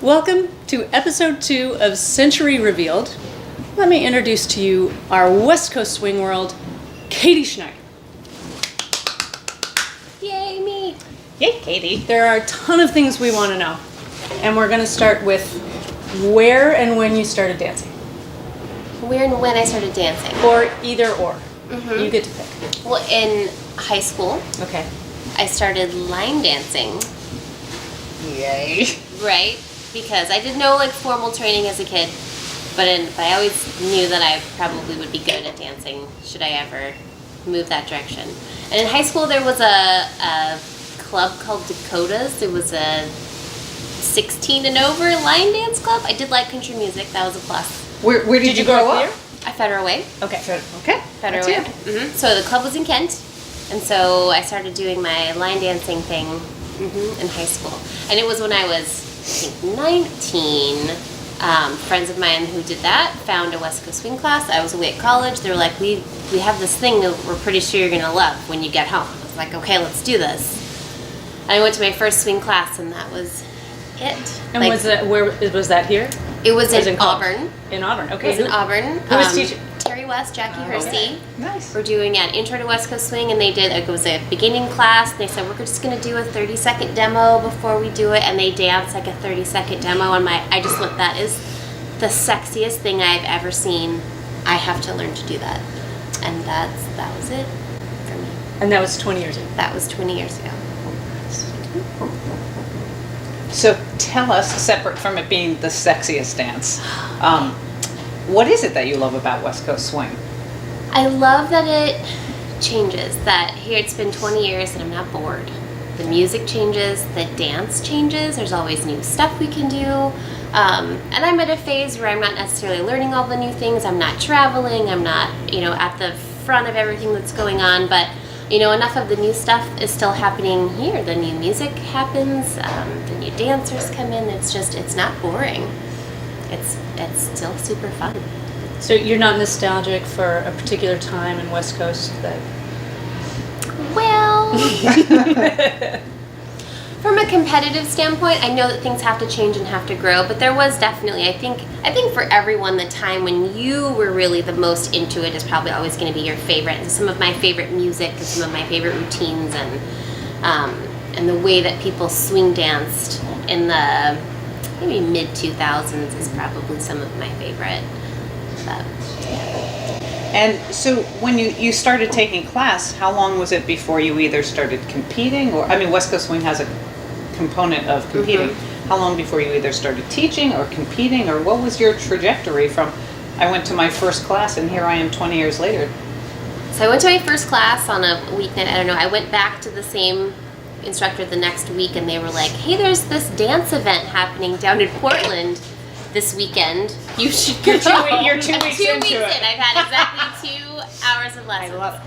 Welcome to episode 2 of Century Revealed. Let me introduce to you our West Coast swing world, Katie Schneider. Yay, me. Yay, Katie. There are a ton of things we want to know, and we're going to start with where and when you started dancing. Where and when I started dancing? Or either or. Mm-hmm. You get to pick. Well, in high school, Okay. I started line dancing, Yay. right? Because I did no formal training as a kid, but I always knew that I probably would be good at dancing should I ever move that direction. And in high school, there was a club called Dakotas. It was a 16 and over line dance club. I did like country music. That was a plus. Where did you grow up? At Federal Way. Okay. Okay. Federal That's Way. it. Mm-hmm. So the club was in Kent, and so I started doing my line dancing thing in high school. And it was when I was, I think, 19. Friends of mine who did that found a West Coast swing class. I was away at college. They were like, we have this thing that we're pretty sure you're going to love when you get home. I was like, okay, let's do this. And I went to my first swing class, and that was it. And where was that here? It was in college? Auburn. In Auburn, okay. It was in Auburn. Who was teaching? Terry West, Jackie Hersey. Okay. Nice. We're doing an intro to West Coast swing, and they did, it was a beginning class. They said, we're just going to do a 30-second demo before we do it, and they danced like a 30-second demo, and I just went, that is the sexiest thing I've ever seen. I have to learn to do that. And that was it for me. And that was 20 years ago. That was 20 years ago. So tell us, separate from it being the sexiest dance, what is it that you love about West Coast swing? I love that it changes, that here it's been 20 years and I'm not bored. The music changes, the dance changes, there's always new stuff we can do. And I'm at a phase where I'm not necessarily learning all the new things, I'm not traveling, I'm not, at the front of everything that's going on, but enough of the new stuff is still happening here. The new music happens, the new dancers come in, it's not boring. It's still super fun. So you're not nostalgic for a particular time in West Coast that... Well, from a competitive standpoint, I know that things have to change and have to grow, but there was definitely, I think for everyone, the time when you were really the most into it is probably always going to be your favorite. And some of my favorite music and some of my favorite routines and the way that people swing danced in the maybe mid 2000s is probably some of my favorite. And so when you started taking class, how long was it before you either started competing or, West Coast swing has a component of competing. Mm-hmm. How long before you either started teaching or competing, or what was your trajectory from, I went to my first class and here I am 20 years later? So I went to my first class on a weeknight, I don't know, I went back to the same instructor the next week and they were like, hey, there's this dance event happening down in Portland this weekend. You should go. You're 2 weeks into it. I've had exactly 2 hours of lessons. I love it.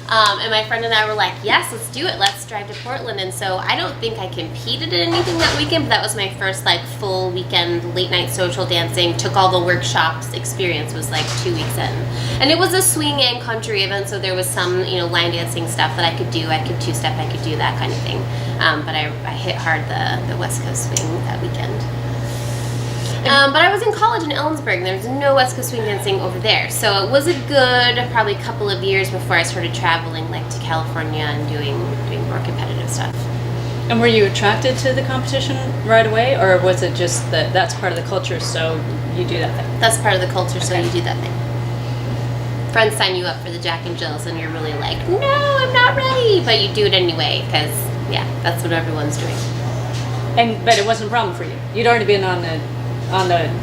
And my friend and I were like, yes, let's do it. Let's drive to Portland. And so I don't think I competed in anything that weekend, but that was my first full weekend late night social dancing. Took all the workshops. Experience was 2 weeks in. And it was a swing and country event, so there was some, line dancing stuff that I could do. I could two-step, I could do that kind of thing. But I hit hard the West Coast swing that weekend. But I was in college in Ellensburg, and there was no West Coast swing dancing over there. So it was a good, probably couple of years before I started traveling, to California and doing more competitive stuff. And were you attracted to the competition right away, or was it just that that's part of the culture, so you do that thing? That's part of the culture, so you do that thing. Friends sign you up for the Jack and Jills, and you're really like, no, I'm not ready, but you do it anyway, because, that's what everyone's doing. But it wasn't a problem for you. You'd already been on the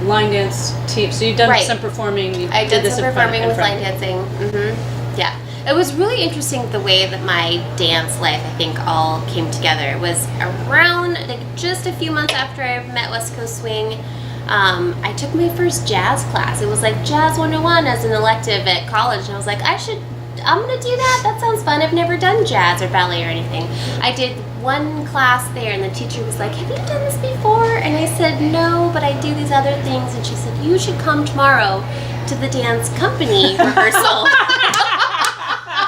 line dance team, so you've done some performing. I did some performing with line dancing. Mm-hmm. Yeah, it was really interesting the way that my dance life, I think, all came together. It was around just a few months after I met West Coast Swing. I took my first jazz class. It was Jazz 101 as an elective at college, and I was like, I'm gonna do that. That sounds fun. I've never done jazz or ballet or anything. I did one class there, and the teacher was like, have you done this before? And I said, no, but I do these other things. And she said, you should come tomorrow to the dance company rehearsal.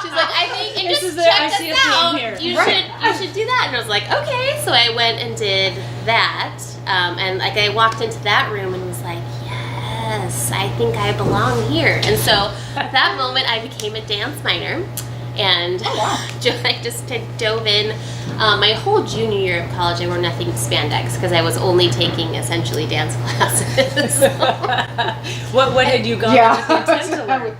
She's like, I think, and just check us out. You should do that. And I was like, okay. So I went and did that. And like I walked into that room and was like, yes, I think I belong here. And so at that moment I became a dance minor. And I just dove in. My whole junior year of college, I wore nothing but spandex because I was only taking essentially dance classes. What had you gone with the intent to learn?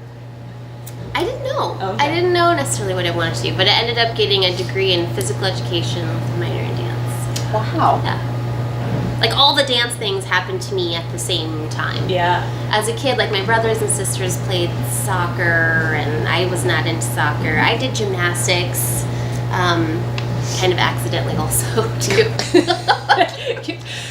I didn't know. Okay. I didn't know necessarily what I wanted to do, but I ended up getting a degree in physical education with a minor in dance. Wow. Yeah. Like all the dance things happened to me at the same time. Yeah. As a kid, like my brothers and sisters played soccer, and I was not into soccer. I did gymnastics, kind of accidentally also too.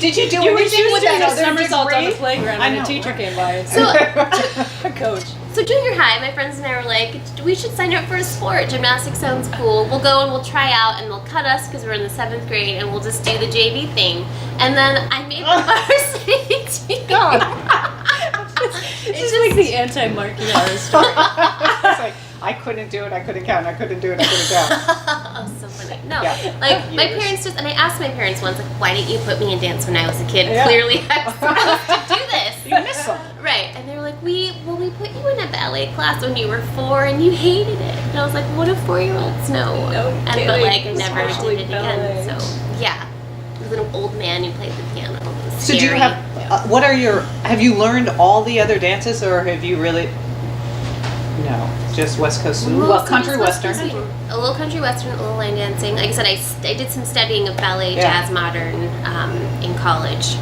Did you do You were anything with doing that a other somersault on the degree? playground I and a know, teacher right? came by. So, Coach. so junior high, my friends and I were like, we should sign up for a sport. Gymnastics sounds cool. We'll go and we'll try out, and they'll cut us because we're in the 7th grade, and we'll just do the JV thing. And then I made the varsity team. This is like the anti-Marky horror story. It's like, I couldn't do it, I couldn't count, I couldn't do it, I couldn't count. Oh, so funny. No, Yeah. like my Years. parents just, and I asked my parents once, like, why didn't you put me in dance when I was a kid? Yeah. Clearly I was supposed to do this. You missed something. Right, and they were like, we put you in a ballet class when you were 4 and you hated it. And I was like, what do 4-year-olds know? No And but like I kidding. never Especially did it ballet. again. So yeah, there was an old man who played the piano. It was So do you scary. have, what are your, have you learned all the other dances, or have you really, no, just West Coast, well, Mostly country just West western? Coast swing. A little country western, a little line dancing. Like I said, I did some studying of ballet, Yeah. jazz, modern in college.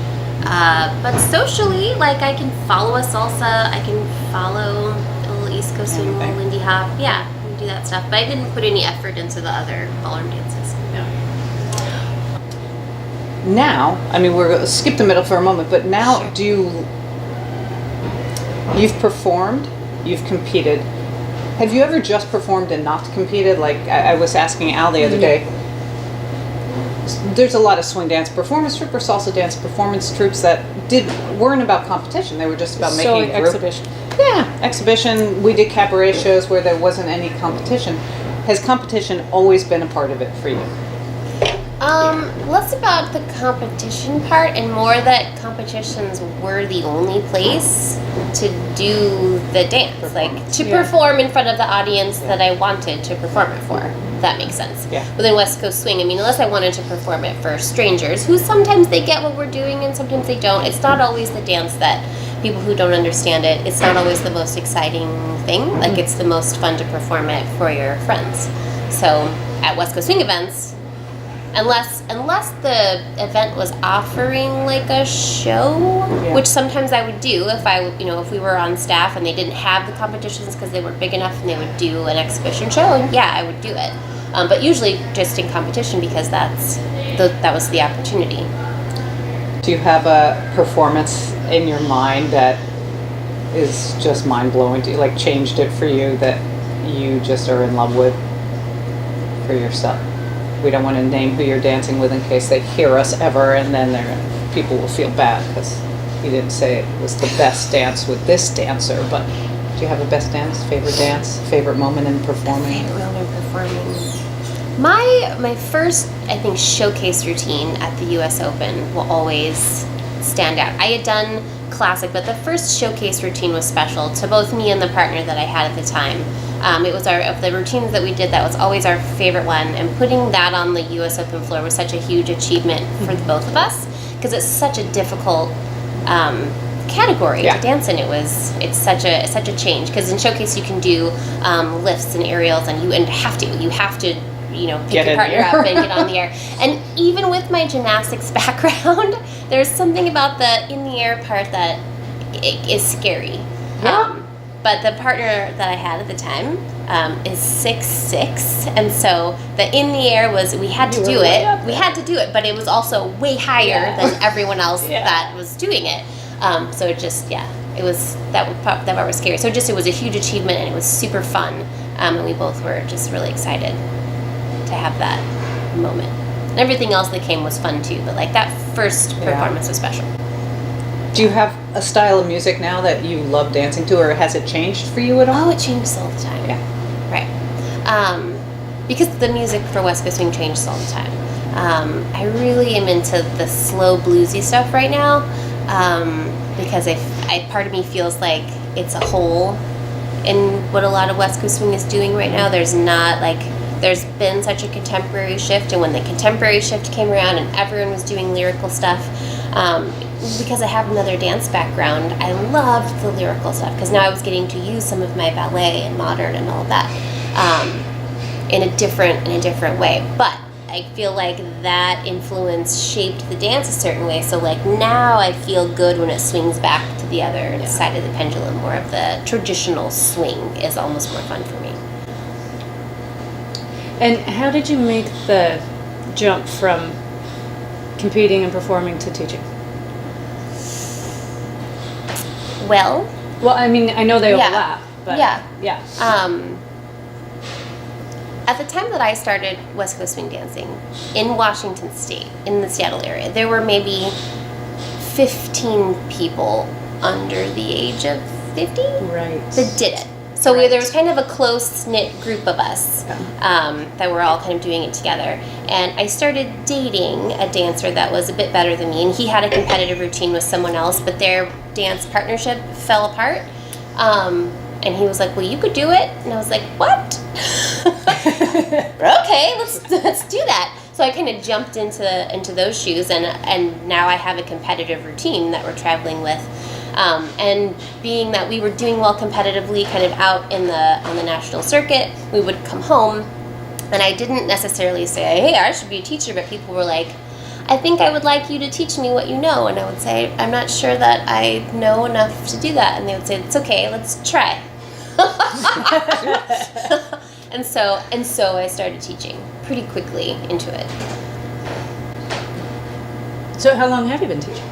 But socially, like I can follow a salsa, I can follow a little East Coast swing, a little Anything. Lindy Hop. Yeah, I can do that stuff. But I didn't put any effort into the other ballroom dances. Now, I mean, we're gonna skip the middle for a moment, but now Sure. do you, you've performed, you've competed. Have you ever just performed and not competed? Like I was asking Al the other day. There's a lot of swing dance performance troupe or salsa dance performance troupes that weren't about competition. They were just about So making a group. exhibition. Yeah, exhibition. We did cabaret shows where there wasn't any competition. Has competition always been a part of it for you? Less about the competition part and more that competitions were the only place to do the dance. Like to Yeah. perform in front of the audience that I wanted to perform it for. If that makes sense. Yeah. Within West Coast Swing, I mean, unless I wanted to perform it for strangers who sometimes they get what we're doing and sometimes they don't. It's not always the dance that people who don't understand it, it's not always the most exciting thing. Like it's the most fun to perform it for your friends. So at West Coast Swing events, unless the event was offering like a show, Yeah. which sometimes I would do if we were on staff and they didn't have the competitions because they weren't big enough and they would do an exhibition show, and yeah, I would do it. But usually just in competition because that was the opportunity. Do you have a performance in your mind that is just mind blowing to you, like changed it for you, that you just are in love with for yourself? We don't want to name who you're dancing with in case they hear us ever, and then people will feel bad because you didn't say it was the best dance with this dancer. But do you have a best dance, favorite moment in performing? Favorite moment performing. My first, I think, showcase routine at the U.S. Open will always stand out. I had done classic, but the first showcase routine was special to both me and the partner that I had at the time. It was of the routines that we did, that was always our favorite one, and putting that on the U.S. Open floor was such a huge achievement for the both of us because it's such a difficult category Yeah. to dance in. It's such a change because in showcase you can do lifts and aerials, and you have to pick Get your in partner the up air. and get on the air. And even with my gymnastics background, there's something about the in the air part that is scary. Yeah. But the partner that I had at the time is 6'6", and so the in the air was, we had to You do were way it. up We there. had to do it, but it was also way higher Yeah. than everyone else Yeah. that was doing it. So it just, it was, that part was scary. So it was a huge achievement, and it was super fun. And we both were just really excited to have that moment. And everything else that came was fun too, but like that first performance was special. Do you have a style of music now that you love dancing to, or has it changed for you at all? Oh, it changes all the time. Yeah. Right. Because the music for West Coast Swing changes all the time. I really am into the slow bluesy stuff right now, because part of me feels like it's a hole in what a lot of West Coast swing is doing right now. There's been such a contemporary shift, and when the contemporary shift came around and everyone was doing lyrical stuff, because I have another dance background, I loved the lyrical stuff because now I was getting to use some of my ballet and modern and all of that in a different way. But I feel like that influence shaped the dance a certain way. So like now I feel good when it swings back to the other side of the pendulum. More of the traditional swing is almost more fun for me. And how did you make the jump from competing and performing to teaching? Well, I mean, I know they overlap, but yeah. At the time that I started West Coast swing dancing in Washington State, in the Seattle area, there were maybe 15 people under the age of 50 that did it. So there was kind of a close-knit group of us that were all kind of doing it together. And I started dating a dancer that was a bit better than me, and he had a competitive routine with someone else, but their dance partnership fell apart. And he was like, well, you could do it. And I was like, what? Okay, let's do that. So I kind of jumped into those shoes, and now I have a competitive routine that we're traveling with. And being that we were doing well competitively kind of out on the national circuit, we would come home, and I didn't necessarily say, hey, I should be a teacher, but people were like, I think I would like you to teach me what you know. And I would say, I'm not sure that I know enough to do that. And they would say, it's okay, let's try. and so I started teaching pretty quickly into it. So how long have you been teaching?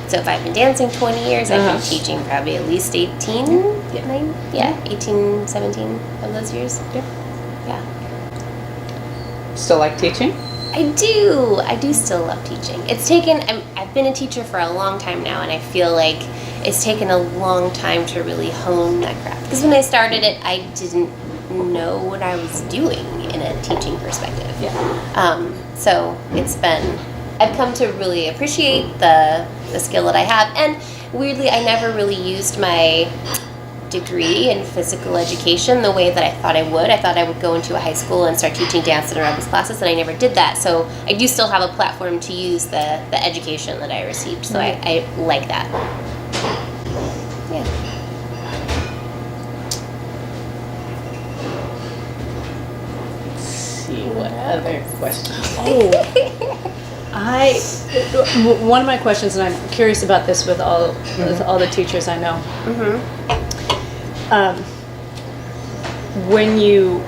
So if I've been dancing 20 years, I've been teaching probably at least 18, 18, 17 of those years. Yeah. Still like teaching? I do still love teaching. I've been a teacher for a long time now, and I feel like it's taken a long time to really hone that craft. Because when I started it, I didn't know what I was doing in a teaching perspective. So I've come to really appreciate the skill that I have. And weirdly, I never really used my degree in physical education the way that I thought I would. I thought I would go into a high school and start teaching dance and aerobics classes, and I never did that. So I do still have a platform to use the education that I received. So I like that. Yeah. What other questions? One of my questions, and I'm curious about this with all the teachers I know. When you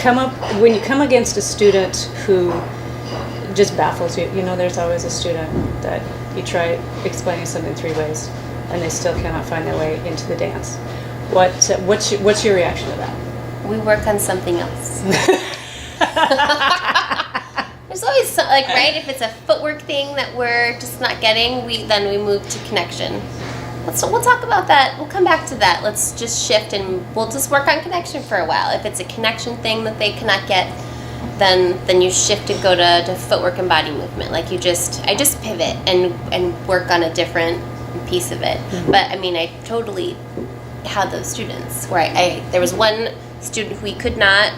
come against a student who just baffles you, there's always a student that you try explaining something 3 ways, and they still cannot find their way into the dance. What's your reaction to that? We work on something else. There's always right, if it's a footwork thing that we're just not getting, then we move to connection. We'll talk about that. We'll come back to that. Let's just shift, and we'll just work on connection for a while. If it's a connection thing that they cannot get, then you shift and go to footwork and body movement. I just pivot and work on a different piece of it. But I mean, I totally had those students where there was one student who he could not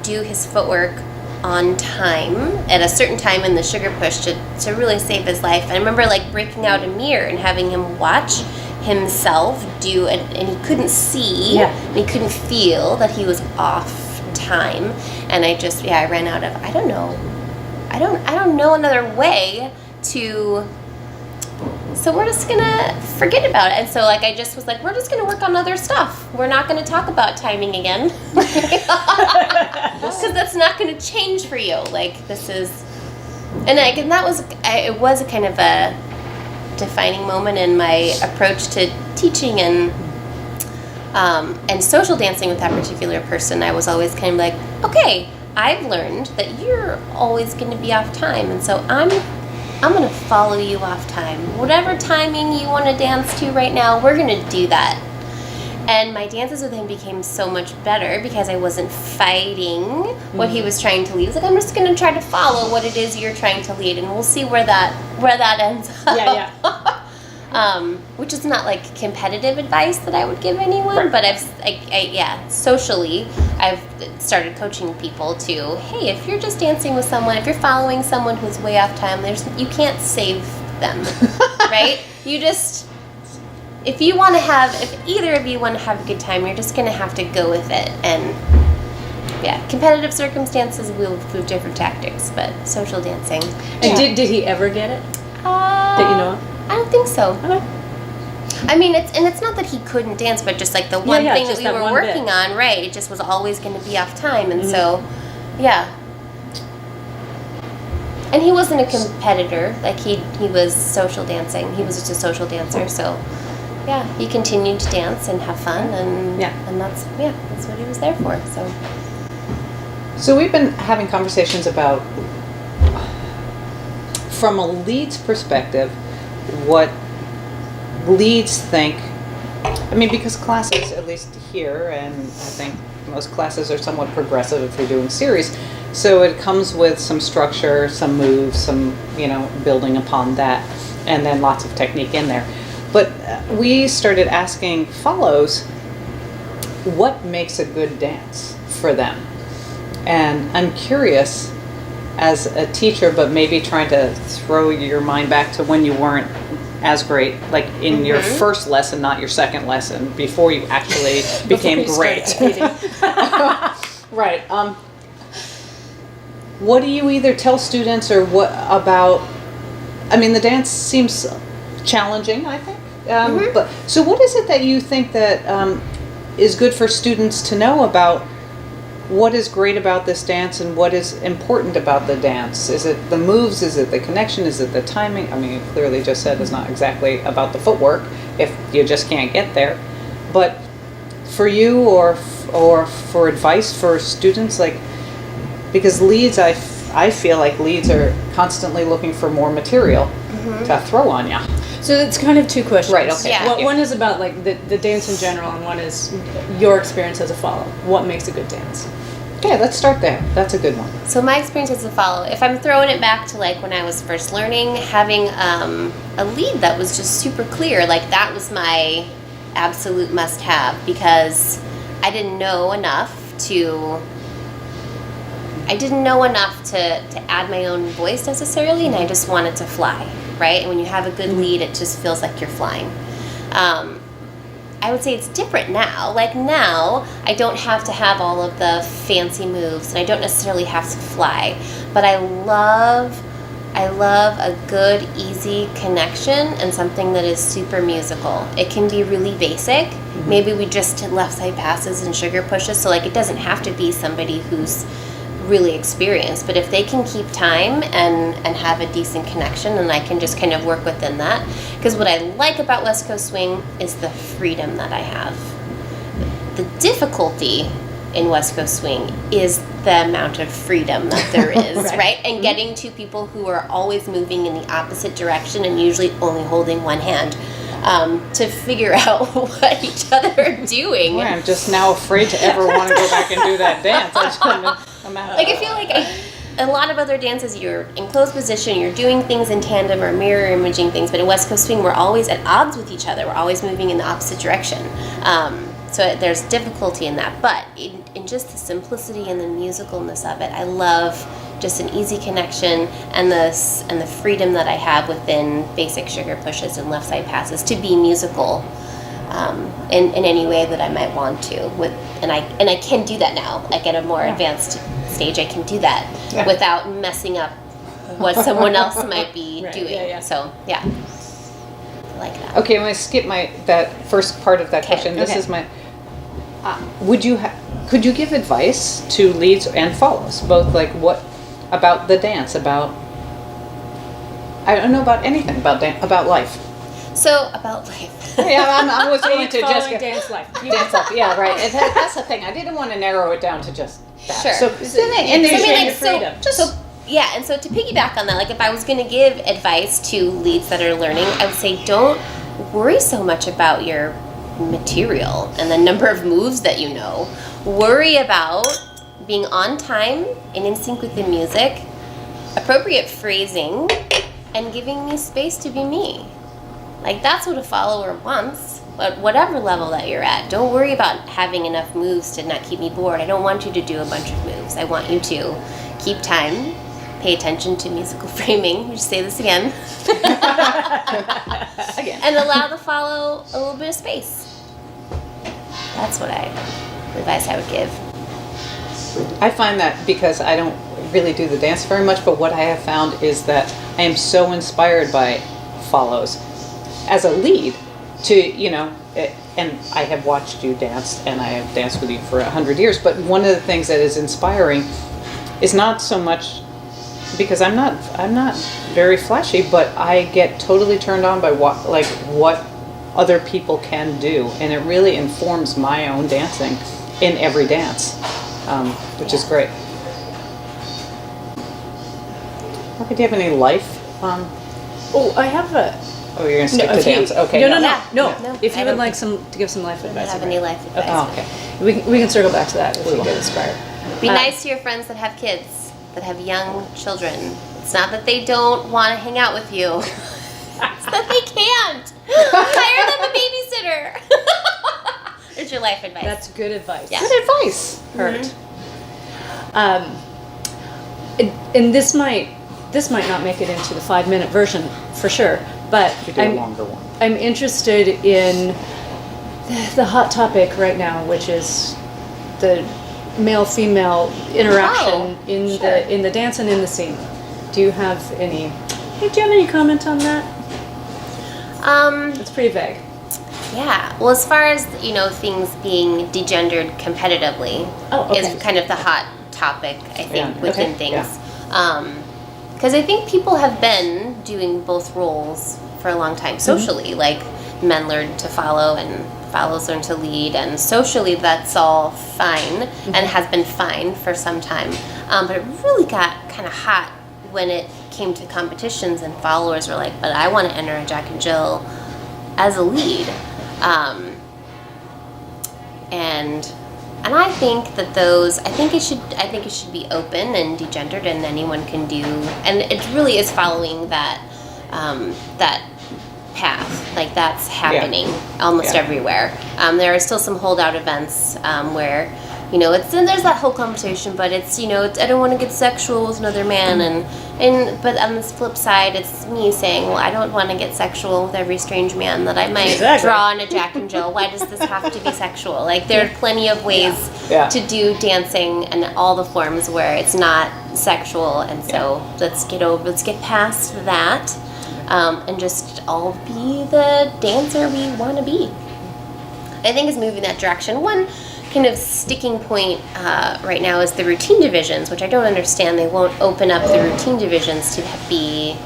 do his footwork on time at a certain time in the sugar push to really save his life. And I remember breaking out a mirror and having him watch himself do it, and he couldn't see, and he couldn't feel that he was off time. And I ran out of I don't know another way to. So we're just gonna forget about it. And so I just was like, we're just gonna work on other stuff. We're not gonna talk about timing again. Because that's not gonna change for you. This is, it was a kind of a defining moment in my approach to teaching and social dancing with that particular person. I was always kind of like, okay, I've learned that you're always gonna be off time, and so I'm going to follow you off time. Whatever timing you want to dance to right now, we're going to do that. And my dances with him became so much better because I wasn't fighting what he was trying to lead. It's like, I'm just going to try to follow what it is you're trying to lead, and we'll see where that ends up. Yeah. Which is not like competitive advice that I would give anyone, but socially, I've started coaching people to, hey, if you're just dancing with someone, if you're following someone who's way off time, you can't save them, right? You just, if either of you want to have a good time, you're just going to have to go with it. And yeah, competitive circumstances, we'll do different tactics, but social dancing. And did he ever get it? That you know of? I don't think so. Okay. I mean, it's not that he couldn't dance, but just like the one thing that we were working on, right? It just was always going to be off time, and so, yeah. And he wasn't a competitor; like he was social dancing. He was just a social dancer, so yeah, he continued to dance and have fun, and that's what he was there for. So we've been having conversations about, from a lead's perspective, what leads think, I mean, because classes, at least here, and I think most classes are somewhat progressive if you're doing series, so it comes with some structure, some moves, some, building upon that, and then lots of technique in there. But we started asking follows, what makes a good dance for them? And I'm curious, as a teacher, but maybe trying to throw your mind back to when you weren't as great, like in your first lesson, not your second lesson, before you actually became great. Right. What do you either tell students or what about, I mean, the dance seems challenging, I think. But so what is it that you think that is good for students to know about what is great about this dance and what is important about the dance? Is it the moves? Is it the connection? Is it the timing? I mean, you clearly just said it's not exactly about the footwork if you just can't get there. But for you or for advice for students, like, because leads, I feel like leads are constantly looking for more material to throw on you. So it's kind of two questions. Right, okay. Yeah. One is about like the dance in general, and one is your experience as a follow. What makes a good dance? Okay, let's start there. That's a good one. So my experience as a follow, if I'm throwing it back to like when I was first learning, having a lead that was just super clear, like that was my absolute must-have, because I didn't know enough to add my own voice necessarily, and I just wanted to fly, right? And when you have a good lead, it just feels like you're flying. I would say it's different now. Like now, I don't have to have all of the fancy moves, and I don't necessarily have to fly, but I love a good, easy connection and something that is super musical. It can be really basic. Maybe we just did left side passes and sugar pushes, so like it doesn't have to be somebody who's really experienced, but if they can keep time and have a decent connection, and I can just kind of work within that, because what I like about West Coast Swing is the freedom that I have. The difficulty in West Coast Swing is the amount of freedom that there is, right? And getting two people who are always moving in the opposite direction and usually only holding one hand to figure out what each other are doing. Boy, I'm just now afraid to ever want to go back and do that dance. I feel like a lot of other dances, you're in closed position, you're doing things in tandem or mirror imaging things, but in West Coast Swing, we're always at odds with each other. We're always moving in the opposite direction. So there's difficulty in that. But in just the simplicity and the musicalness of it, I love just an easy connection and the freedom that I have within basic sugar pushes and left side passes to be musical in any way that I might want to. And I can do that now. Like at a more advanced stage, I can do that without messing up what someone else might be doing. So I like that. Okay, I'm going to skip that first part of that question. This is my. Could you give advice to leads and follows, both like what about the dance, about I don't know about anything about life. So about life. I was willing to just dance life. Dance life. Yeah, right. And that's the thing. I didn't want to narrow it down to just that. Sure. So and so to piggyback on that, like if I was going to give advice to leads that are learning, I would say don't worry so much about your material and the number of moves that you know. Worry about being on time and in sync with the music, appropriate phrasing, and giving me space to be me. Like, that's what a follower wants, at whatever level that you're at. Don't worry about having enough moves to not keep me bored. I don't want you to do a bunch of moves. I want you to keep time, pay attention to musical framing. We just say this again. Again. And allow the follow a little bit of space. That's what advice I would give. I find that because I don't really do the dance very much, but what I have found is that I am so inspired by follows as a lead to, and I have watched you dance and I have danced with you for 100 years, but one of the things that is inspiring is not so much because I'm not very flashy, but I get totally turned on by what other people can do, and it really informs my own dancing in every dance, which is great. Okay, do you have any life? Oh, I have a. Oh, you're gonna stick to if you- dance? Okay. No. No, If I you would don't like to give some life I don't advice. have any life advice. Oh, okay. We can circle back to that if we get inspired. Be nice to your friends that have kids, that have young children. It's not that they don't want to hang out with you. It's that they can't. Hire them a babysitter. There's your life advice. That's good advice. Yeah. Good advice. Hurt. And this might not make it into the 5-minute version for sure, but You do a longer one. I'm interested in the hot topic right now, which is the male-female interaction in the dance and in the scene. Do you have any comment on that? It's pretty vague. Yeah. Well, as far as, things being degendered competitively is kind of the hot topic, I think, within things. Because I think people have been doing both roles for a long time socially. Like, men learn to follow and follows learn to lead, and socially that's all fine and has been fine for some time. But it really got kind of hot when it came to competitions, and followers were like, but I want to enter a Jack and Jill as a lead. And I think that it should be open and degendered, and anyone can do, and it really is following that path. Like, that's happening almost everywhere. There are still some holdout events where, there's that whole conversation, but it's, I don't want to get sexual with another man, but on this flip side, it's me saying, well, I don't want to get sexual with every strange man that I might draw in a Jack and Jill. Why does this have to be sexual? Like, there are plenty of ways to do dancing and all the forms where it's not sexual, and so let's get past that, and just all be the dancer we want to be. I think is moving that direction. One kind of sticking point right now is the routine divisions, which I don't understand. They won't open up the routine divisions to be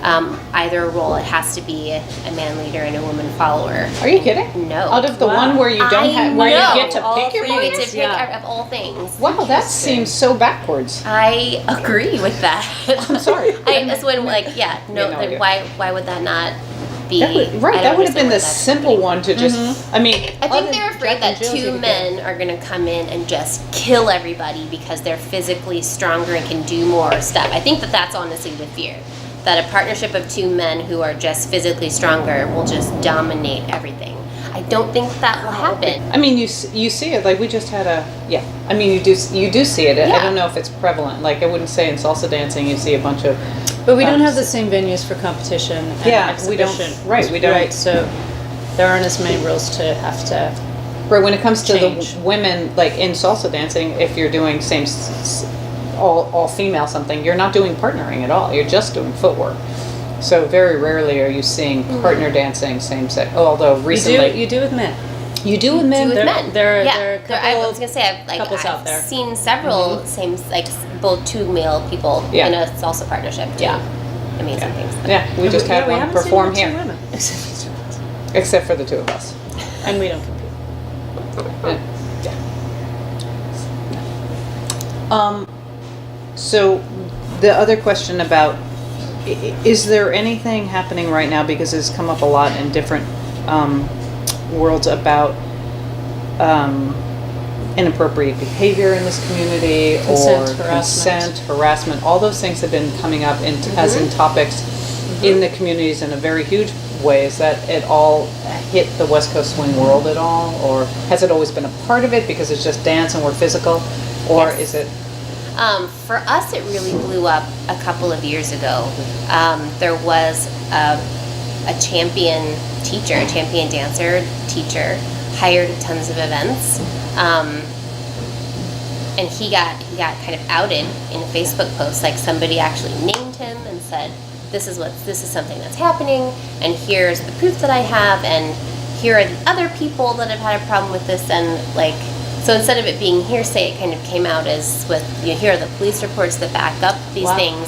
either role. It has to be a man leader and a woman follower. Are you kidding? No. Out of the one where you don't have, where you get to pick your You get partners? to pick of all things. Wow, that seems so backwards. I agree with that. I'm sorry. That's when, idea. why would that not be? That would have been the simple one to just, I think they're afraid that two men are going to come in and just kill everybody because they're physically stronger and can do more stuff. I think that's honestly the fear. That a partnership of two men who are just physically stronger will just dominate everything. I don't think that will happen. I mean, you see it, like we just had I mean, you do see it. I don't know if it's prevalent. Like, I wouldn't say in salsa dancing you see a bunch of... But we don't have the same venues for competition and exhibition. We don't. Right, so there aren't as many rules to have to Right, when it comes to change. the women, like in salsa dancing, if you're doing all female something, you're not doing partnering at all. You're just doing footwork. So very rarely are you seeing partner dancing same sex. Although recently You do with men. you do with men. There are a couple, I was gonna say couples out there. I've seen several both two male people in a salsa partnership do amazing things. Yeah, we just had one haven't seen perform two here, women. except for the two of us. And we don't compete. So the other question about, is there anything happening right now, because it's come up a lot in different worlds about inappropriate behavior in this community, Consent, or harassment. consent, harassment. All those things have been coming up as in topics in the communities in a very huge way. Is that it all hit the West Coast swing world at all, or has it always been a part of it because it's just dance and we're physical, or Yes. is it? For us, it really blew up a couple of years ago. There was a champion teacher, a champion dancer teacher, hired at tons of events, and he got kind of outed in a Facebook post. Like, somebody actually named him and said, "This is something that's happening, and here's the proof that I have, and here are the other people that have had a problem with this." And like, so instead of it being hearsay, it kind of came out as with, here are the police reports that back up these Wow. things.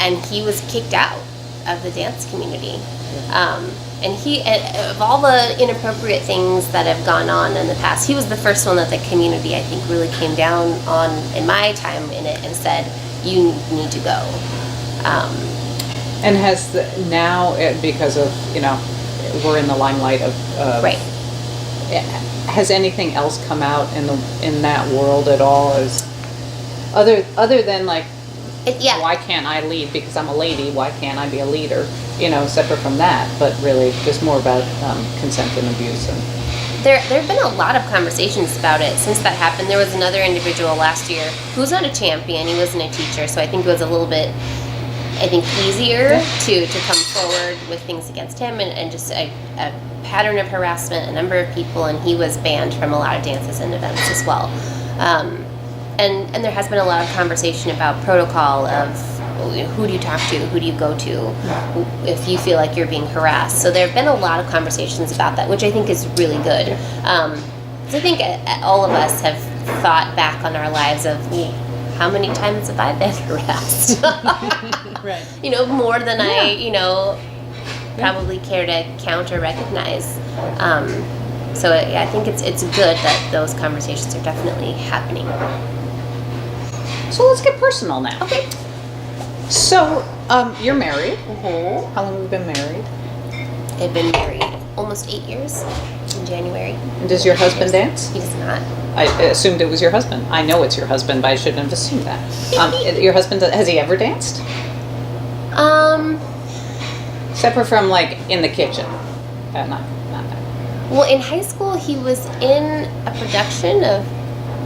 And he was kicked out of the dance community. And he, of all the inappropriate things that have gone on in the past, he was the first one that the community, I think, really came down on in my time in it and said, "You need to go." And has now, because of, we're in the limelight of Right. Has anything else come out in that world at all, as other than like, Yeah. why can't I lead because I'm a lady? Why can't I be a leader? Separate from that, but really just more about consent and abuse. And There have been a lot of conversations about it since that happened. There was another individual last year who was not a champion. He wasn't a teacher, so I think it was a little bit, easier to come forward with things against him, and just a pattern of harassment, a number of people, and he was banned from a lot of dances and events as well. And there has been a lot of conversation about protocol of, who do you talk to, who do you go to if you feel like you're being harassed. So there have been a lot of conversations about that, which I think is really good. So I think all of us have thought back on our lives of, how many times have I been harassed? Right. More than I, probably care to count or recognize. So I think it's good that those conversations are definitely happening. so let's get personal now. Okay. So you're married. Mm-hmm. How long have you been married? I've been married almost 8 years in January. And does your husband dance? He does not. I assumed it was your husband. I know it's your husband, but I shouldn't have assumed that. Your husband, has he ever danced? Separate from like in the kitchen? Not that. Well, in high school, he was in a production of,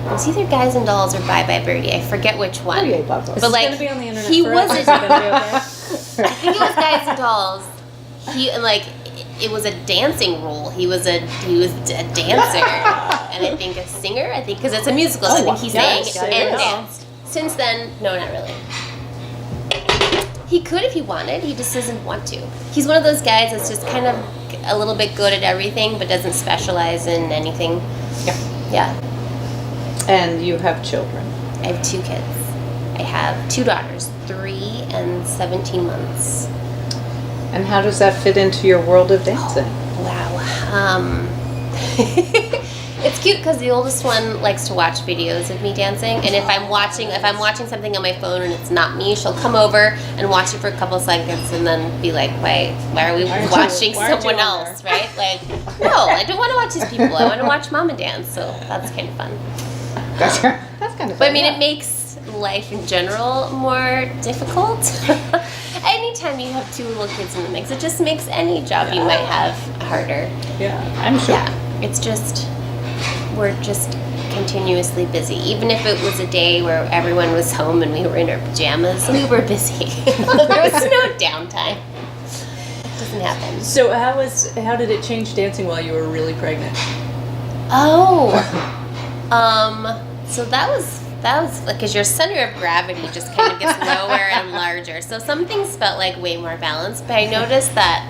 it was either Guys and Dolls or Bye Bye Birdie. I forget which one. Oh, yeah, love those. This But is like, gonna be on the internet he forever. was Is it gonna be okay? I think it was Guys and Dolls. It was a dancing role. He was a dancer, and I think a singer. I think because it's a musical, so I think he sang yes, and there you go. danced. Since then, no, not really. He could if he wanted. He just doesn't want to. He's one of those guys that's just kind of a little bit good at everything, but doesn't specialize in anything. Yeah. Yeah. And you have children. I have 2 kids. I have 2 daughters, 3 and 17 months. And how does that fit into your world of dancing? Wow. It's cute because the oldest one likes to watch videos of me dancing, and if I'm watching something on my phone and it's not me, she'll come over and watch it for a couple seconds and then be like, "Why are we watching why aren't you someone on else?" Right? Like, no, I don't want to watch these people. I want to watch Mama dance. So that's kind of fun. That's kind of fun. But I mean, it makes life in general more difficult. Anytime you have 2 little kids in the mix, it just makes any job you might have harder. Yeah, I'm sure. Yeah, it's just, we're just continuously busy. Even if it was a day where everyone was home and we were in our pajamas, we were busy. There was no downtime. It doesn't happen. So how did it change dancing while you were really pregnant? Oh, so that was like, because your center of gravity just kind of gets lower and larger. So some things felt like way more balanced, but I noticed that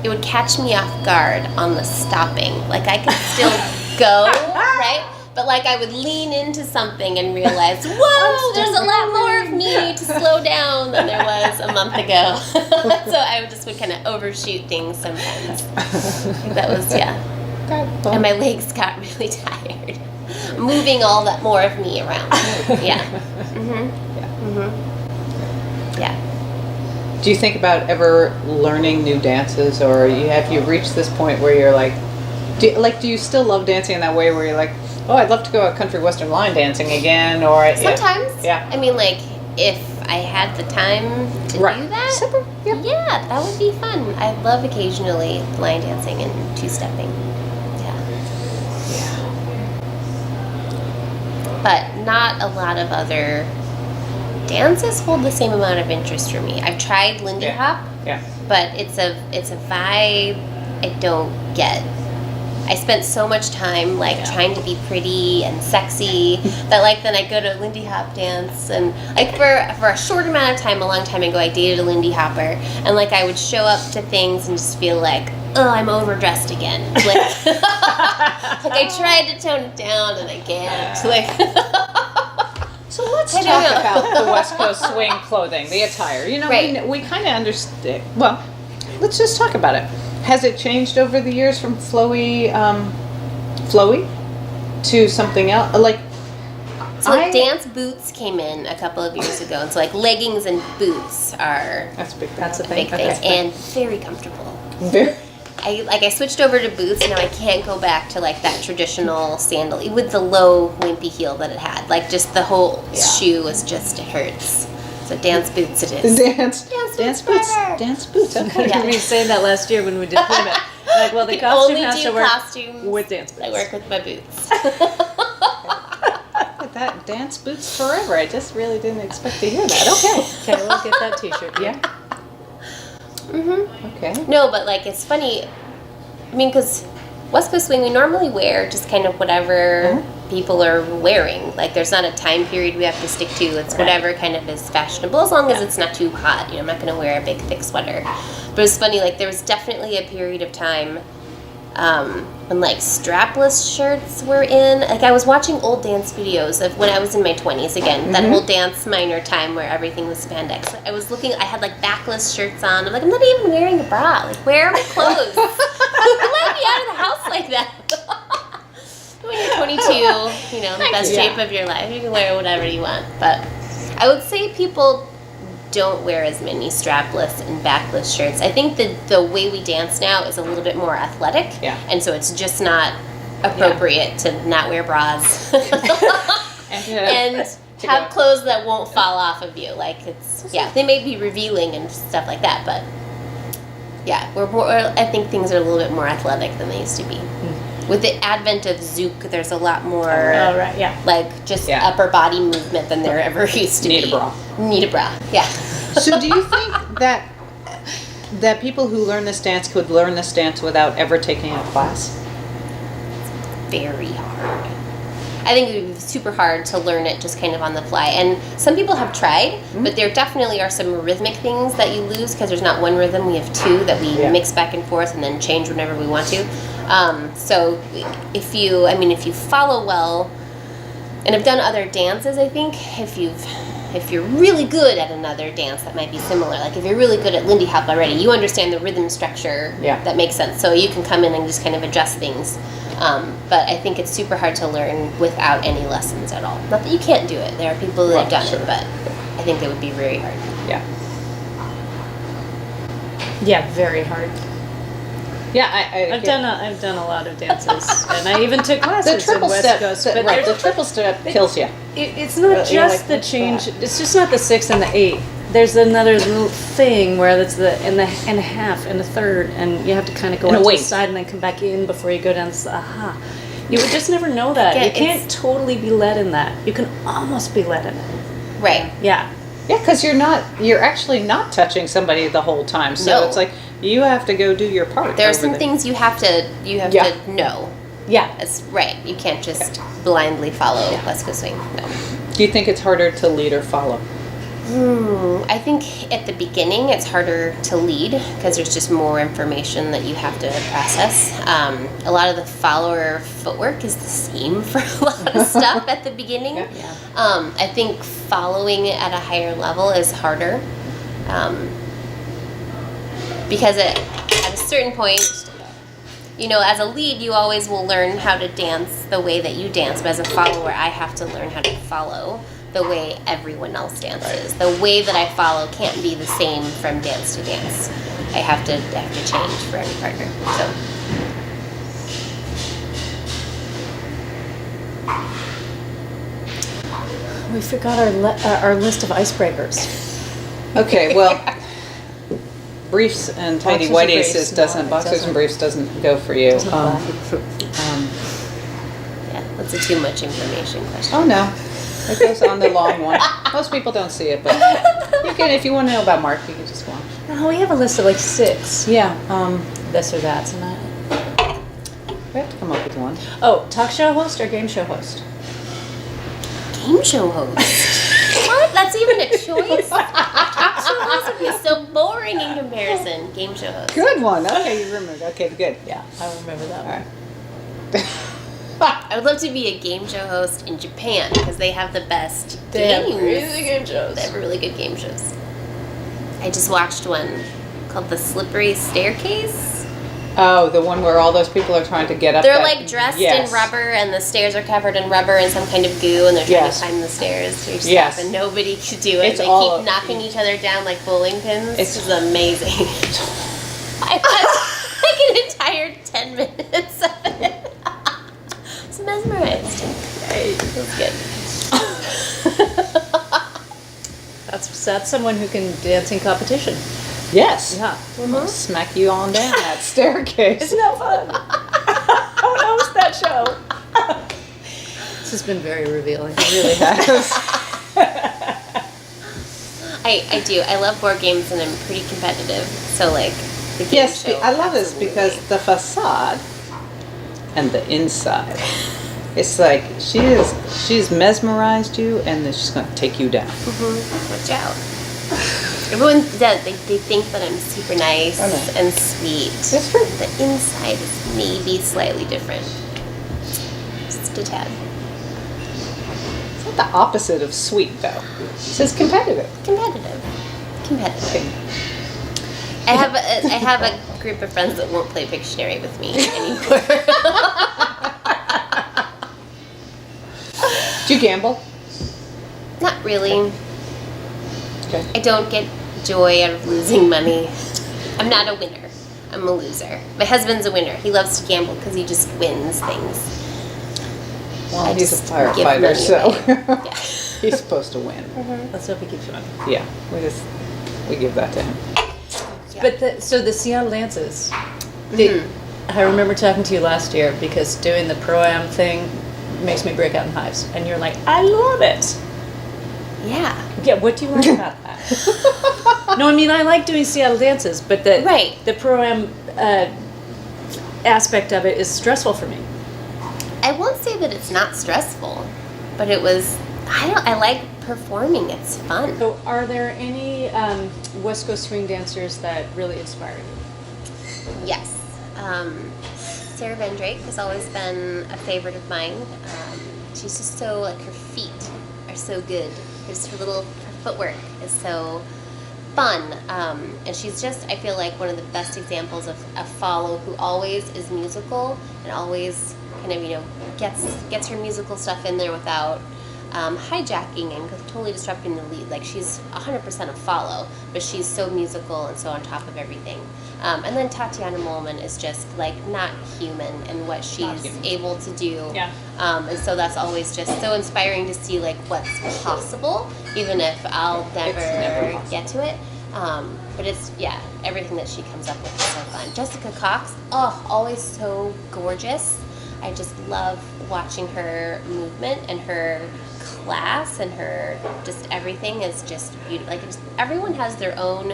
it would catch me off guard on the stopping. Like, I could still go, right? But like, I would lean into something and realize, whoa, there's a lot more of me to slow down than there was a month ago. So I would kind of overshoot things sometimes. That was, yeah. And my legs got really tired. Moving all that more of me around. Yeah. Mhm. Yeah. Mhm. Yeah. Do you think about ever learning new dances, or have you reached this point where you're like, do you still love dancing in that way where you're like, oh, I'd love to go out country western line dancing again, or Sometimes. Yeah. I mean, like, if I had the time to do that, Super. Yeah. yeah, that would be fun. I love occasionally line dancing and two-stepping. Yeah. But not a lot of other dances hold the same amount of interest for me. I've tried Lindy Hop, but it's a vibe I don't get. I spent so much time trying to be pretty and sexy that then I go to a Lindy Hop dance, and for a short amount of time, a long time ago, I dated a Lindy Hopper, and I would show up to things and just feel like, oh, I'm overdressed again. I tried to tone it down and I can't. So let's talk about the West Coast swing clothing, the attire. We kind of understand. Well, let's just talk about it. Has it changed over the years from flowy to something else? So dance boots came in a couple of years ago, and so leggings and boots are that's big. That's a big thing, and very comfortable. Very. I switched over to boots, and now I can't go back to that traditional sandal with the low wimpy heel that it had. Just the whole shoe was just, it hurts. So dance boots it is. Dance boots. Dance boots. Okay. I remember saying that last year when we did Plymouth. Well, the costume has to work with dance boots. I work with my boots. That dance boots forever. I just really didn't expect to hear that. Okay, we'll get that T-shirt. Yeah. Okay. No, but it's funny. I mean, because West Coast swing we normally wear just kind of whatever people are wearing. There's not a time period we have to stick to. It's whatever kind of is fashionable, as long as it's not too hot. I'm not going to wear a big thick sweater. But it's funny. There was definitely a period of time when strapless shirts were in. I was watching old dance videos of when I was in my 20s again. That whole dance minor time where everything was spandex. I was looking. I had backless shirts on. I'm not even wearing a bra. Where are my clothes? Who let me out of the house like that? When you're 22, the best shape of your life, you can wear whatever you want. But I would say people don't wear as many strapless and backless shirts. I think that the way we dance now is a little bit more athletic. Yeah. And so it's just not appropriate to not wear bras. and have clothes that won't fall off of you. They may be revealing and stuff like that, but we're more, I think things are a little bit more athletic than they used to be. With the advent of Zouk, there's a lot more upper body movement than there ever used to be. Need a bra. Yeah. So do you think that people who learn this dance could learn this dance without ever taking a class? Very hard. I think it would be super hard to learn it just kind of on the fly. And some people have tried, but there definitely are some rhythmic things that you lose because there's not one rhythm. We have two that we mix back and forth and then change whenever we want to. So if you follow well, and I've done other dances, I think, if you're really good at another dance that might be similar, if you're really good at Lindy Hop already, you understand the rhythm structure that makes sense. So you can come in and just kind of adjust things. But I think it's super hard to learn without any lessons at all. Not that you can't do it. There are people that have done it, but I think it would be very hard. Yeah. Yeah, very hard. Yeah, I've done a lot of dances, and I even took classes in West Coast. But the triple step kills you. It's not just the change. It's just not the 6 and the 8. There's another little thing where it's the and a half and a third, and you have to kind of go to the side and then come back in before you go down. You would just never know that. You can't totally be led in that. You can almost be led in it. Right. Yeah. Yeah, because you're actually not touching somebody the whole time. So it's you have to go do your part. There are some things you have to know. Yeah. That's right. You can't just blindly follow West Coast swing. No. Do you think it's harder to lead or follow? I think at the beginning it's harder to lead because there's just more information that you have to process. A lot of the follower footwork is the same for a lot of stuff at the beginning. I think following at a higher level is harder because at a certain point, as a lead, you always will learn how to dance the way that you dance, but as a follower, I have to learn how to follow the way everyone else dances. The way that I follow can't be the same from dance to dance. I have to change for every partner. So. We forgot our list of icebreakers. Okay, well, briefs and tidy Boxers white and briefs, aces no, doesn't, it boxers doesn't. and briefs doesn't go for you. Doesn't fly. Yeah, that's a too much information question. Oh no, it goes on the long one. Most people don't see it, but you can, if you want to know about Mark, you can just watch. Oh, we have a list of like 6. Yeah, this or that. And that. We have to come up with one. Oh, talk show host or game show host? Game show host. What? That's even a choice? Talk show host would be so boring in comparison. Game show host. Good one. Okay, you remembered. Okay, good. Yeah, I remember that All one. right. I would love to be a game show host in Japan because they have the best They have games. really game shows. They have really good game shows. I just watched one called The Slippery Staircase. Oh, the one where all those people are trying to get up. They're that- like dressed yes. in rubber and the stairs are covered in rubber and some kind of goo and they're trying Yes. to climb the stairs to yourself Yes. and nobody could do it. It's They all- keep knocking each other down like bowling pins. It's- This is amazing. I watched like an entire 10 minutes of it. I was mesmerized. It was good. That's someone who can dance in competition. Yes. Yeah. We'll smack you on down that staircase. Isn't that fun? I would host that show. This has been very revealing. It really has. I do. I love board games and I'm pretty competitive. So like the game Yes, show. I love this absolutely. because the facade and the inside. It's like she's mesmerized you and then she's going to take you down. Watch out. Everyone does. They think that I'm super nice I know. and sweet. That's true. The inside is maybe slightly different. Just a tad. It's not the opposite of sweet though. It says competitive. Competitive. Okay. I have a group of friends that won't play Pictionary with me anymore. Do you gamble? Not really. Okay. I don't get joy out of losing money. I'm not a winner. I'm a loser. My husband's a winner. He loves to gamble because he just wins things. Well, I he's a just give money firefighter, so away. Yeah. he's supposed to win. Let's hope he keeps running. Yeah, we give that to him. Yeah. But so the Seattle dances, I remember talking to you last year because doing the pro-am thing makes me break out in hives. And you're like, I love it. Yeah. Yeah, what do you like about that? No, I mean, I like doing Seattle dances, but the pro-am aspect of it is stressful for me. I won't say that it's not stressful, but it was. I like performing. It's fun. So are there any West Coast swing dancers that really inspire you? Yes. Sarah Van Drake has always been a favorite of mine. She's just so, like, her feet are so good. Just her footwork is so fun. And she's just, I feel like, one of the best examples of a follow who always is musical and always kind of, gets her musical stuff in there without hijacking and totally disrupting the lead. Like, she's 100% a follow, but she's so musical and so on top of everything. And then Tatiana Molman is just, like, not human in what she's able to do. Yeah. And so that's always just so inspiring to see, like, what's possible, even if I'll never get to it. But it's, everything that she comes up with is so fun. Jessica Cox, always so gorgeous. I just love watching her movement and her class and her just everything is just beautiful. Like, everyone has their own.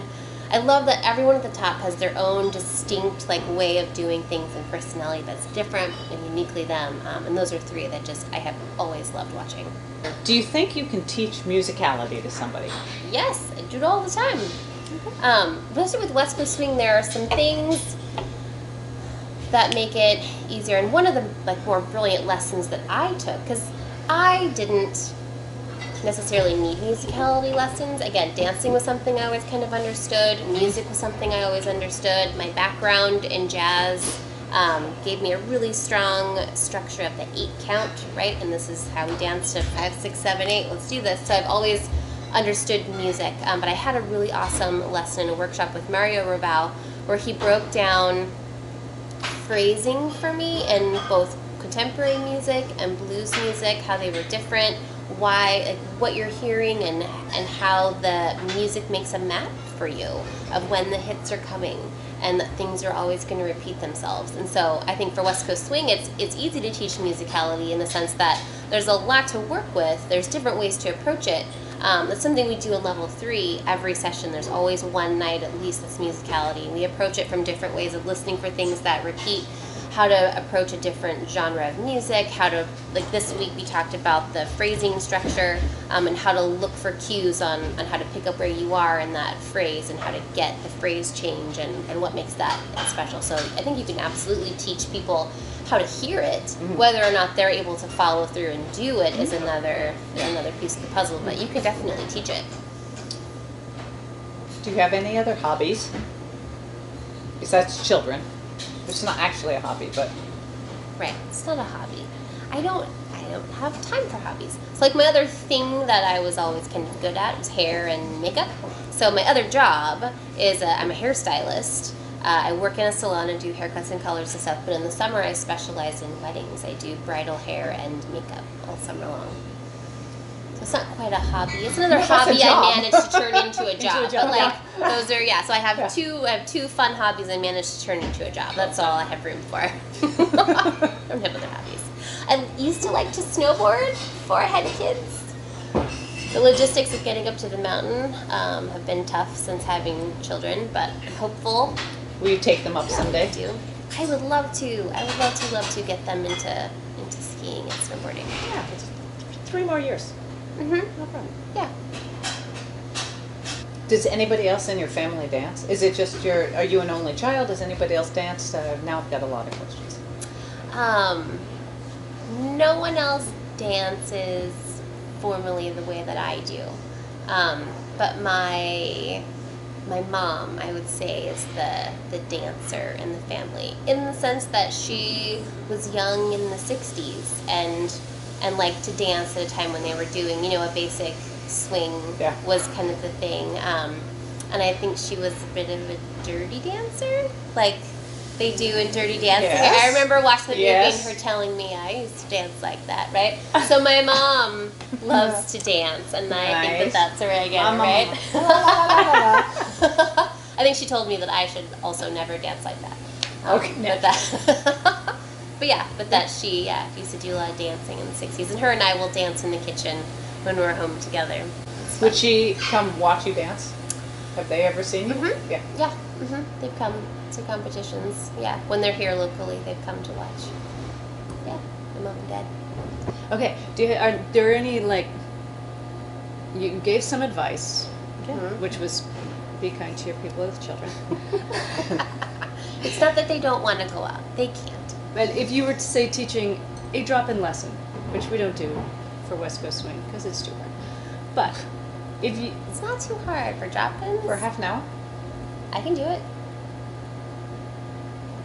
I love that everyone at the top has their own distinct way of doing things and personality that's different and uniquely them. And those are three that just I have always loved watching. Do you think you can teach musicality to somebody? Yes, I do it all the time. Especially with West Coast Swing, there are some things that make it easier. And one of the more brilliant lessons that I took, because I didn't necessarily need musicality lessons. Again, dancing was something I always kind of understood. Music was something I always understood. My background in jazz gave me a really strong structure of the 8 count, right? And this is how we dance to 5, 6, 7, 8. Let's do this. So I've always understood music, but I had a really awesome lesson in a workshop with Mario Raval where he broke down phrasing for me in both contemporary music and blues music, how they were different, why, like, what you're hearing, and how the music makes a map for you of when the hits are coming, and that things are always going to repeat themselves. And so I think for West Coast Swing, it's easy to teach musicality in the sense that there's a lot to work with. There's different ways to approach it. That's something we do in level 3 every session. There's always one night at least that's musicality. We approach it from different ways of listening for things that repeat, how to approach a different genre of music, how to, like this week we talked about the phrasing structure, and how to look for cues on how to pick up where you are in that phrase and how to get the phrase change and what makes that special. So I think you can absolutely teach people how to hear it. Mm-hmm. Whether or not they're able to follow through and do it is another piece of the puzzle, but you can definitely teach it. Do you have any other hobbies besides children? It's not actually a hobby, but right, it's not a hobby. I don't have time for hobbies. So like my other thing that I was always kind of good at was hair and makeup. So my other job is I'm a hairstylist. I work in a salon and do haircuts and colors and stuff, but in the summer I specialize in weddings. I do bridal hair and makeup all summer long. So it's not quite a hobby. It's another hobby I managed to turn into a job. But like those are so I have two fun hobbies I managed to turn into a job. That's all I have room for. I don't have other hobbies. I used to like to snowboard before I had kids. The logistics of getting up to the mountain have been tough since having children, but I'm hopeful. Will you take them up someday? I would love to. I would love to get them into skiing and snowboarding. Yeah, it's 3 more years. Mm-hmm. No problem. Yeah. Does anybody else in your family dance? Is it just are you an only child? Does anybody else dance? Now I've got a lot of questions. No one else dances formally the way that I do. But my mom, I would say, is the dancer in the family, in the sense that she was young in the 60s and liked to dance at a time when they were doing, a basic swing was kind of the thing. And I think she was a bit of a dirty dancer, like they do in Dirty Dancing. Yes. I remember watching the movie Yes. and her telling me I used to dance like that, right? So my mom loves to dance, and I think that's where I get it, right? I think she told me that I should also never dance like that. Okay. But that she used to do a lot of dancing in the 60s, and her and I will dance in the kitchen when we're home together. Would she come watch you dance? Have they ever seen you? Mm-hmm. Yeah. Yeah. Mm-hmm. They've come to competitions. Yeah. When they're here locally, they've come to watch. Yeah. My mom and dad. Okay. Are there any, you gave some advice, which was be kind to your people with children. It's not that they don't want to go out. They can't. But if you were to say teaching a drop-in lesson, which we don't do for West Coast Swing because it's too hard, but it's not too hard for drop-ins. For half an hour? I can do it.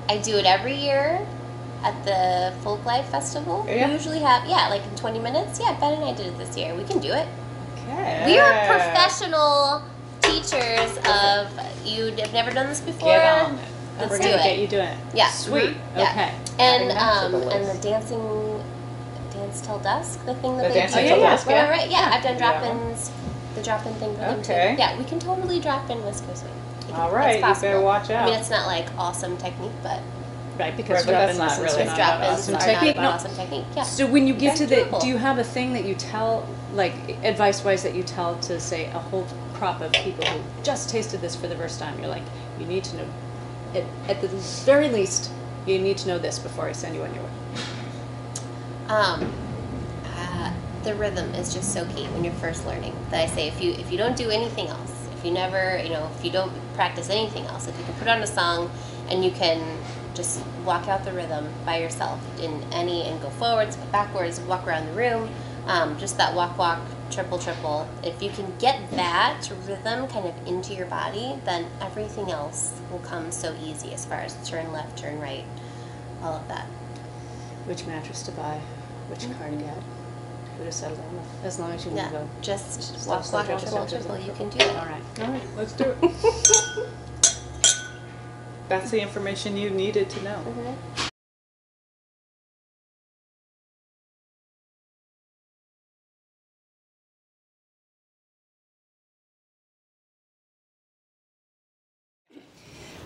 I do it every year at the Folk Life Festival. Yeah. We usually have, like in 20 minutes. Yeah, Ben and I did it this year. We can do it. Okay. We are professional teachers of, you have never done this before? Get on it. Let's we're do going to it. get you doing it. Yeah. Sweet. Yeah. Okay. And Adding that to the and list. the Dance Till Dusk, the thing that The they Dance do. Till Dusk, yeah. Right. Yeah, I've done Yeah. drop-ins, the drop-in thing for them too. Okay. Yeah, we can totally drop in West Coast Swing. All right, It's you possible. better watch out. I mean, it's not like awesome technique, but Right, because Right, but that's drop-in not lessons really are not not drop-ins awesome are technique. not No. awesome technique. Yeah. So when you get That's to doable. do you have a thing that you tell, advice-wise, that you tell to, say, a whole crop of people who just tasted this for the first time? You're like, you need to know, at the very least, you need to know this before I send you on your way. The rhythm is just so key when you're first learning. That I say, if you don't do anything else, if you never, if you don't practice anything else, if you can put on a song and you can just walk out the rhythm by yourself and go forwards, go backwards, walk around the room, just that walk, triple. If you can get that rhythm kind of into your body, then everything else will come so easy as far as turn left, turn right. all of that. Which mattress to buy, which car to get, who to settle down with, as long as you Yeah, move on. just Just walk, slow walk, dribble, dribble, slow dribble. dribble. You can do it. All right. All right, let's do it. That's the information you needed to know. Mhm.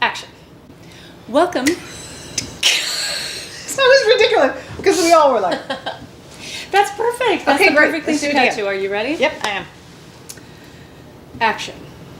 Action. Welcome. That was ridiculous because we all were like, That's perfect. That's Okay, the great. perfect thing Let's to do it cut again. to. Are you ready? "Yep, I am." Action.